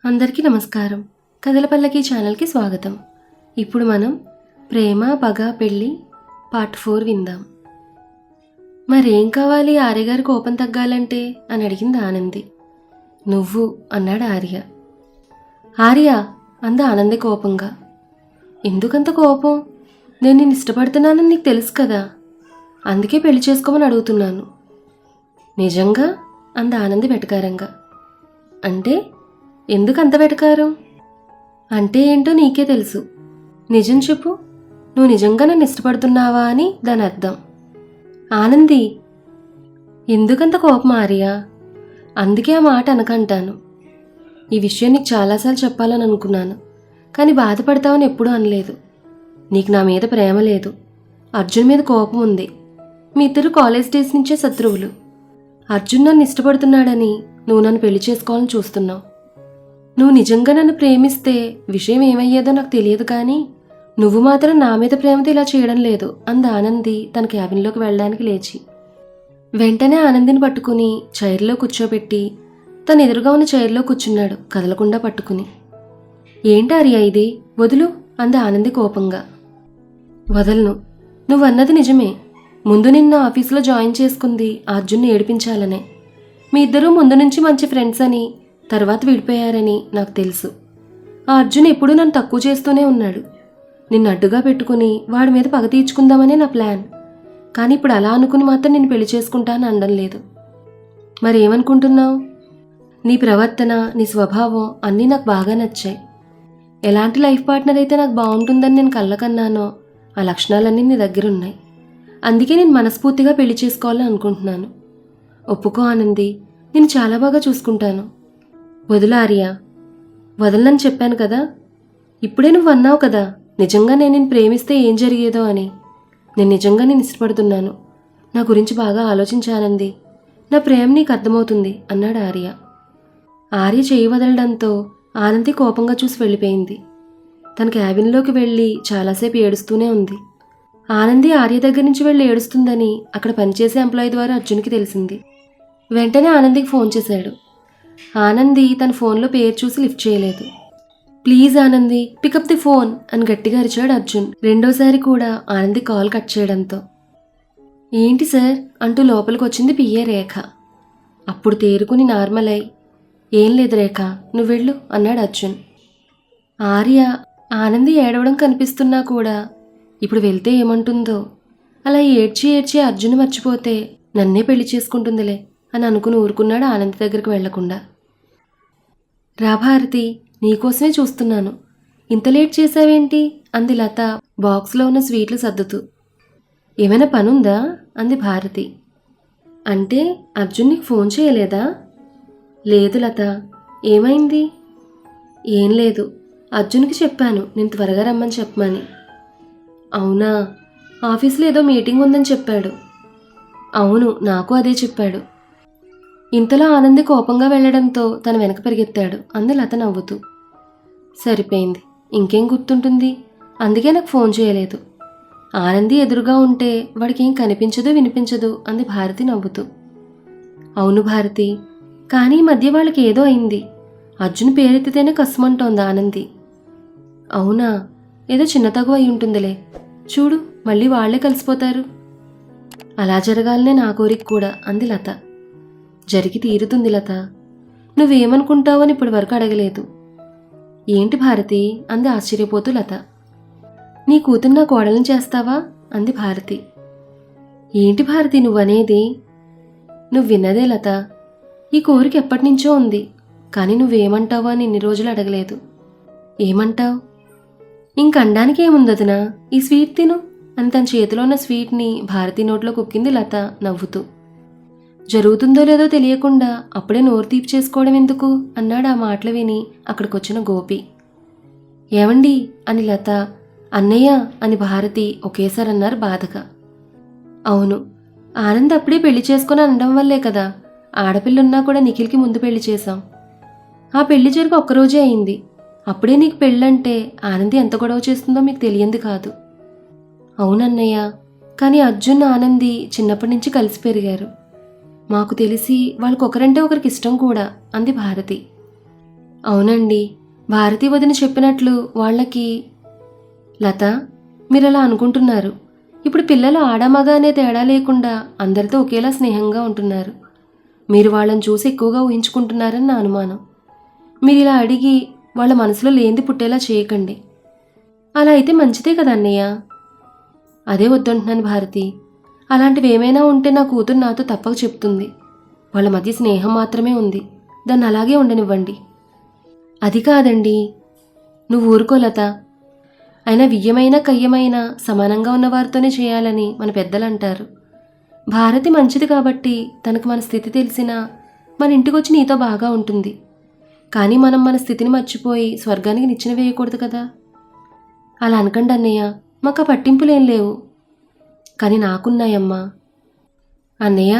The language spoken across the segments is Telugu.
అందరికీ నమస్కారం. కథల పల్లకి ఛానల్కి స్వాగతం. ఇప్పుడు మనం ప్రేమ పగ పెళ్ళి పార్ట్ 4 విందాం. మరేం కావాలి ఆర్యగారి కోపం తగ్గాలంటే అని అడిగింది ఆనంది. నువ్వు అన్నాడు ఆర్య. ఆర్య అంది ఆనంది కోపంగా. ఎందుకంత కోపం? నేను నిన్ను ఇష్టపడుతున్నానని నీకు తెలుసు కదా, అందుకే పెళ్లి చేసుకోమని అడుగుతున్నాను. నిజంగా అంది ఆనంది వెటకారంగా. అంటే ఎందుకంత వెటకారం? అంటే ఏంటో నీకే తెలుసు. నిజం చెప్పు, నువ్వు నిజంగా నన్ను ఇష్టపడుతున్నావా అని దాని అర్థం. ఆనంది, ఎందుకంత కోపం ఆర్య? అందుకే ఆ మాట అనకంటాను. ఈ విషయం నీకు చాలాసార్లు చెప్పాలని అనుకున్నాను, కానీ బాధపడతావని ఎప్పుడూ అనలేదు. నీకు నా మీద ప్రేమ లేదు, అర్జున్ మీద కోపం ఉంది. మీ ఇద్దరు కాలేజ్ డేస్ నుంచే శత్రువులు. అర్జున్ నన్ను ఇష్టపడుతున్నాడని నువ్వు నన్ను పెళ్లి చేసుకోవాలని చూస్తున్నావు. నువ్వు నిజంగా నన్ను ప్రేమిస్తే విషయం ఏమయ్యేదో నాకు తెలియదు, కానీ నువ్వు మాత్రం నా మీద ప్రేమతో ఇలా చేయడం లేదు అంది ఆనంది తన క్యాబిన్లోకి వెళ్ళడానికి లేచి. వెంటనే ఆనందిని పట్టుకుని చైర్లో కూర్చోబెట్టి తన ఎదురుగా ఉన్న చైర్లో కూర్చున్నాడు కదలకుండా పట్టుకుని. ఏంటి ఆర్య ఇది, వదులు అంది ఆనంది కోపంగా. వదలను, నువ్వన్నది నిజమే. ముందు నిన్న ఆఫీసులో జాయిన్ చేసుకుంది అర్జున్ని ఏడిపించాలనే. మీ ఇద్దరూ ముందు నుంచి మంచి ఫ్రెండ్స్ అని, తర్వాత విడిపోయారని నాకు తెలుసు. ఆ అర్జున్ ఎప్పుడూ నన్ను తక్కువ చేస్తూనే ఉన్నాడు. నిన్ను అడ్డుగా పెట్టుకుని వాడి మీద పగ తీర్చుకుందామనే నా ప్లాన్. కానీ ఇప్పుడు అలా అనుకుని మాత్రం నేను పెళ్లి చేసుకుంటాను అనడం లేదు. మరేమనుకుంటున్నావు? నీ ప్రవర్తన, నీ స్వభావం అన్నీ నాకు బాగా నచ్చాయి. ఎలాంటి లైఫ్ పార్ట్నర్ అయితే నాకు బాగుంటుందని నేను కళ్ళకన్నానో ఆ లక్షణాలన్నీ నీ దగ్గర ఉన్నాయి. అందుకే నేను మనస్ఫూర్తిగా పెళ్లి చేసుకోవాలని అనుకుంటున్నాను. ఒప్పుకో ఆనంది, నేను చాలా బాగా చూసుకుంటాను. వదులు ఆర్య. వదలనని చెప్పాను కదా. ఇప్పుడే నువ్వు అన్నావు కదా నిజంగా నేను నిన్ను ప్రేమిస్తే ఏం జరిగేదో అని. నేను నిజంగా నేను ఇష్టపడుతున్నాను. నా గురించి బాగా ఆలోచించానంది. నా ప్రేమ నీకు అర్థమవుతుంది అన్నాడు ఆర్య. ఆర్య చేయి వదలడంతో ఆనంది కోపంగా చూసి వెళ్ళిపోయింది. తన క్యాబిన్లోకి వెళ్ళి చాలాసేపు ఏడుస్తూనే ఉంది. ఆనంది ఆర్య దగ్గర నుంచి వెళ్ళి ఏడుస్తుందని అక్కడ పనిచేసే ఎంప్లాయీ ద్వారా అర్జున్కి తెలిసింది. వెంటనే ఆనందికి ఫోన్ చేశాడు. ఆనంది తన ఫోన్లో పేరు చూసి లిఫ్ట్ చేయలేదు. Please Anandi, pickup the phone అని గట్టిగా అరిచాడు అర్జున్. రెండోసారి కూడా ఆనంది కాల్ కట్ చేయడంతో. ఏంటి సార్ అంటూ లోపలికి వచ్చింది పిఏ రేఖ. అప్పుడు తేరుకుని నార్మల్ అయి, ఏం లేదు రేఖ, నువ్వు వెళ్ళు అన్నాడు అర్జున్. ఆర్య ఆనంది ఏడవడం కనిపిస్తున్నా కూడా ఇప్పుడు వెళ్తే ఏమంటుందో, అలా ఏడ్చి ఏడ్చి అర్జున్ మర్చిపోతే నన్నే పెళ్లి చేసుకుంటుందిలే అని అనుకుని ఊరుకున్నాడు ఆనంది దగ్గరికి వెళ్లకుండా. రా భారతి, నీకోసమే చూస్తున్నాను. ఇంత లేట్ చేసావేంటి అంది లత బాక్స్లో ఉన్న స్వీట్లు సర్దుతూ. ఏమైనా పనుందా అంది భారతి. అంటే అర్జున్ నీకు ఫోన్ చేయలేదా? లేదు లత, ఏమైంది? ఏం లేదు, అర్జున్కి చెప్పాను నేను త్వరగా రమ్మని చెప్పమని. అవునా, ఆఫీస్లో ఏదో మీటింగ్ ఉందని చెప్పాడు. అవును, నాకు అదే చెప్పాడు. ఇంతలో ఆనంది కోపంగా వెళ్లడంతో తన వెనక పరిగెత్తాడు అంది లత నవ్వుతూ. సరిపోయింది, ఇంకేం గుర్తుంటుంది, అందుకే నాకు ఫోన్ చేయలేదు. ఆనంది ఎదురుగా ఉంటే వాడికి ఏం కనిపించదు వినిపించదు అంది భారతి నవ్వుతూ. అవును భారతి, కానీ ఈ మధ్య వాళ్ళకి ఏదో అయింది. అర్జున్ పేరెత్తితేనే కస్సుమంటోంది ఆనంది. అవునా, ఏదో చిన్న తగువ అయి ఉంటుందిలే. చూడు, మళ్ళీ వాళ్లే కలిసిపోతారు. అలా జరగాలనే నా కోరిక కూడా అంది లత. జరిగి తీరుతుంది లత, నువ్వేమనుకుంటావని ఇప్పటి వరకు అడగలేదు. ఏంటి భారతి అంది ఆశ్చర్యపోతూ లత. నీ కూతురు నా కోడలను చేస్తావా అంది భారతి. ఏంటి భారతి నువ్వనేది? నువ్వు విన్నదే లత, ఈ కోరిక ఎప్పటినుంచో ఉంది, కానీ నువ్వేమంటావా అని ఇన్ని రోజులు అడగలేదు. ఏమంటావు? ఇంకనడానికి ఏముందదనా, ఈ స్వీట్ తిను అని తన చేతిలో ఉన్న స్వీట్ని భారతి నోట్లో కుక్కింది లత నవ్వుతూ. జరుగుతుందో లేదో తెలియకుండా అప్పుడే నోరు తీపి చేసుకోవడం ఎందుకు అన్నాడు ఆ మాటలు విని అక్కడికొచ్చిన గోపి. ఏమండి అని లత, అన్నయ్య అని భారతి ఒకేసారి అన్నారు బాధగా. అవును, ఆనంద్ అప్పుడే పెళ్లి చేసుకుని అనడం వల్లే కదా ఆడపిల్లున్నా కూడా నిఖిల్కి ముందు పెళ్లి చేశాం. ఆ పెళ్లి జరిగి ఒక్కరోజే అయింది. అప్పుడే నీకు పెళ్ళంటే ఆనంది ఎంత గొడవ చేస్తుందో మీకు తెలియంది కాదు. అవునన్నయ్య, కానీ అర్జున్ ఆనంది చిన్నప్పటి నుంచి కలిసి పెరిగారు. మాకు తెలిసి వాళ్ళకొకరంటే ఒకరికి ఇష్టం కూడా అంది భారతి. అవునండి, భారతి వదిన చెప్పినట్లు వాళ్ళకి. లత, మీరలా అనుకుంటున్నారు. ఇప్పుడు పిల్లలు ఆడమగ అనే తేడా లేకుండా అందరితో ఒకేలా స్నేహంగా ఉంటున్నారు. మీరు వాళ్ళని చూసి ఎక్కువగా ఊహించుకుంటున్నారని నా అనుమానం. మీరు ఇలా అడిగి వాళ్ళ మనసులో లేనిది పుట్టేలా చేయకండి. అలా అయితే మంచిదే కదా అన్నయ్య. అదే వద్దంటున్నాను భారతి. అలాంటివి ఏమైనా ఉంటే నా కూతురు నాతో తప్పక చెప్తుంది. వాళ్ళ మధ్య స్నేహం మాత్రమే ఉంది, దాన్ని అలాగే ఉండనివ్వండి. అది కాదండి. నువ్వు ఊరుకో లత. అయినా వియ్యమైనా కయ్యమైనా సమానంగా ఉన్నవారితోనే చేయాలని మన పెద్దలు అంటారు. భారతి మంచిది కాబట్టి తనకు మన స్థితి తెలిసినా మన ఇంటికొచ్చి నీతో బాగా ఉంటుంది. కానీ మనం మన స్థితిని మర్చిపోయి స్వర్గానికి నిచ్చెన వేయకూడదు కదా. అలా అనకండి అన్నయ్య, మాకు ఆ పట్టింపులేం లేవు. కానీ నాకున్నాయమ్మా. అన్నయ్య,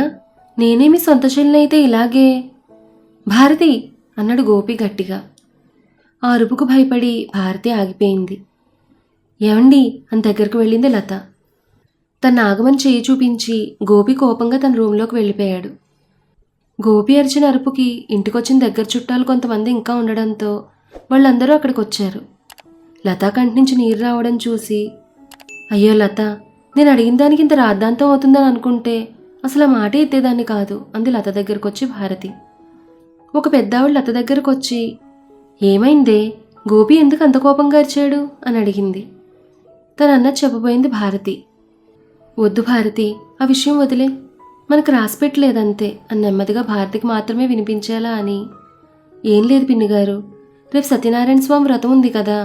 నేనేమి సొంత చెల్లినైతే ఇలాగే. భారతి అన్నాడు గోపి గట్టిగా. ఆ అరుపుకు భయపడి భారతి ఆగిపోయింది. ఏమండి అని దగ్గరకు వెళ్ళింది లత. తన ఆగమని చేయి చూపించి గోపి కోపంగా తన రూంలోకి వెళ్ళిపోయాడు. గోపి అరిచిన అరుపుకి ఇంటికొచ్చిన దగ్గర చుట్టాలు కొంతమంది ఇంకా ఉండడంతో వాళ్ళందరూ అక్కడికి వచ్చారు. లతా కంటి నుంచి నీరు రావడం చూసి, అయ్యో లత, నేను అడిగిన దానికి ఇంత రాద్ధాంతం అవుతుందని అనుకుంటే అసలు ఆ మాట ఎత్తేదాన్ని కాదు అంది లత దగ్గరకు వచ్చి భారతి. ఒక పెద్దావిడ లత దగ్గరకు వచ్చి, ఏమైందే, గోపి ఎందుకు అంత కోపంగా అరిచాడు అని అడిగింది. తనన్నది చెప్పబోయింది భారతి. వద్దు భారతి, ఆ విషయం వదిలే, మనకు రాసిపెట్టలేదంతే అని నెమ్మదిగా భారతికి మాత్రమే వినిపించేలా అని. ఏం లేదు పిన్నిగారు, రేపు సత్యనారాయణ స్వామి వ్రతం ఉంది కదా,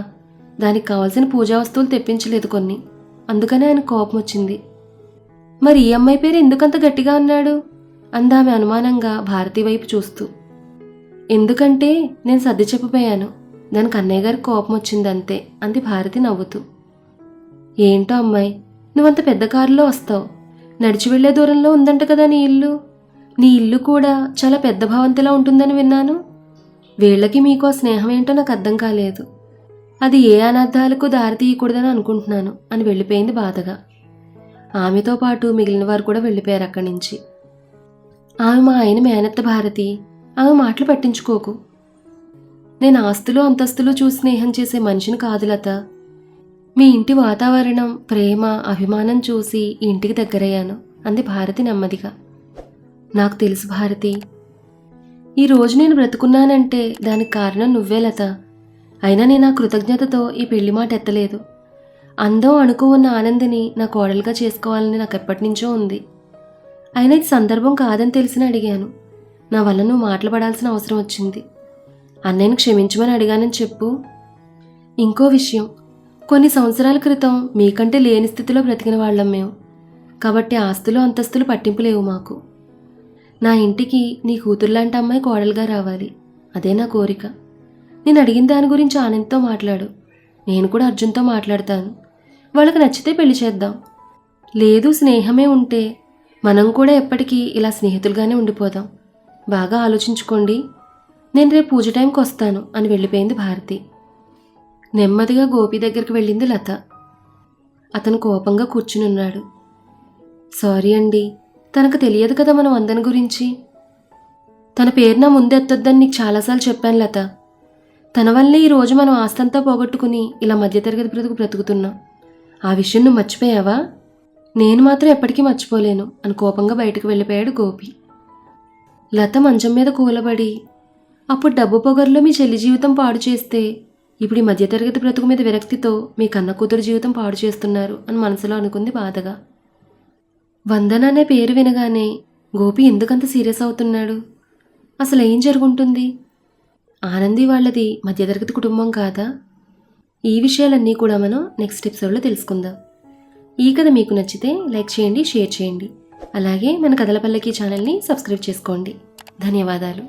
దానికి కావాల్సిన పూజా వస్తువులు తెప్పించలేదు కొన్ని, అందుకనే ఆయన కోపం వచ్చింది. మరి ఈ అమ్మాయి పేరు ఎందుకంత గట్టిగా అన్నాడు అందామె అనుమానంగా భారతి వైపు చూస్తూ. ఎందుకంటే నేను సర్ది చెప్పబోయాను, దానికి అన్నయ్య గారికి కోపం వచ్చిందంతే అంది భారతి నవ్వుతూ. ఏంటో అమ్మాయి, నువ్వంత పెద్ద కారులో వస్తావు, నడిచి వెళ్లే దూరంలో ఉందంట కదా నీ ఇల్లు. నీ ఇల్లు కూడా చాలా పెద్ద భవంతిలా ఉంటుందని విన్నాను. వీళ్ళకి మీకు స్నేహం ఏంటో నాకు అర్థం కాలేదు. అది ఏ అనర్థాలకు దారి తీయకూడదని అనుకుంటున్నాను అని వెళ్ళిపోయింది బాధగా. ఆమెతో పాటు మిగిలిన వారు కూడా వెళ్ళిపోయారు అక్కడి నుంచి. ఆమె మా ఆయన మేనత్త భారతి, ఆమె మాటలు పట్టించుకోకు. నేను ఆస్తులు అంతస్తులు చూసి స్నేహం చేసే మనిషిని కాదు లత. మీ ఇంటి వాతావరణం, ప్రేమ, అభిమానం చూసి ఈ ఇంటికి దగ్గరయ్యాను అంది భారతి నెమ్మదిగా. నాకు తెలుసు భారతి, ఈరోజు నేను బ్రతుకున్నానంటే దానికి కారణం నువ్వే లత. అయినా నేను ఆ కృతజ్ఞతతో ఈ పెళ్లి మాట ఎత్తలేదు. అందం అణుకు ఉన్న ఆనందిని నా కోడలుగా చేసుకోవాలని నాకు ఎప్పటినుంచో ఉంది. అయినా ఇది సందర్భం కాదని తెలిసిన అడిగాను. నా వల్ల నువ్వు మాటలు పడాల్సిన అవసరం వచ్చింది. అన్నయ్యను క్షమించమని అడిగానని చెప్పు. ఇంకో విషయం, కొన్ని సంవత్సరాల క్రితం మీకంటే లేని స్థితిలో బ్రతికిన వాళ్ళం మేము, కాబట్టి ఆస్తులు అంతస్తులు పట్టింపు లేవు మాకు. నా ఇంటికి నీ కూతుర్లాంటి అమ్మాయి కోడలుగా రావాలి, అదే నా కోరిక. నేను అడిగిన దాని గురించి ఆనంద్తో మాట్లాడు, నేను కూడా అర్జున్తో మాట్లాడతాను. వాళ్ళకి నచ్చితే పెళ్లి చేద్దాం. లేదు స్నేహమే ఉంటే మనం కూడా ఎప్పటికీ ఇలా స్నేహితులుగానే ఉండిపోదాం. బాగా ఆలోచించుకోండి, నేను రేపు పూజ టైంకి వస్తాను అని వెళ్ళిపోయింది భారతి. నెమ్మదిగా గోపి దగ్గరికి వెళ్ళింది లత. అతను కోపంగా కూర్చునున్నాడు. సారీ అండి, తనకు తెలియదు కదా మనం అందరి గురించి. తన పేరు నా ముందెత్తొద్దని నీకు చాలాసార్లు చెప్పాను లత. తన వల్లే ఈరోజు మనం ఆస్తంతా పోగొట్టుకుని ఇలా మధ్యతరగతి బ్రతుకుతున్నాం. ఆ విషయం నువ్వు మర్చిపోయావా? నేను మాత్రం ఎప్పటికీ మర్చిపోలేను అని కోపంగా బయటకు వెళ్ళిపోయాడు గోపి. లత మంచం మీద కూలబడి, అప్పుడు డబ్బు పొగరులో మీ చెల్లి జీవితం పాడు చేస్తే ఇప్పుడు ఈ మధ్యతరగతి బ్రతుకు మీద విరక్తితో మీ కన్న కూతురు జీవితం పాడు చేస్తున్నారు అని మనసులో అనుకుంది బాధగా. వందన అనే పేరు వినగానే గోపి ఎందుకంత సీరియస్ అవుతున్నాడు? అసలు ఏం జరుగుంటుంది? ఆనంది వాళ్ళది మధ్యతరగతి కుటుంబం కాదా? ఈ విషయాలన్నీ కూడా మనం నెక్స్ట్ ఎపిసోడ్లో తెలుసుకుందాం. ఈ కథ మీకు నచ్చితే లైక్ చేయండి, షేర్ చేయండి. అలాగే మన కథల పల్లకి ఛానల్ని సబ్స్క్రైబ్ చేసుకోండి. ధన్యవాదాలు.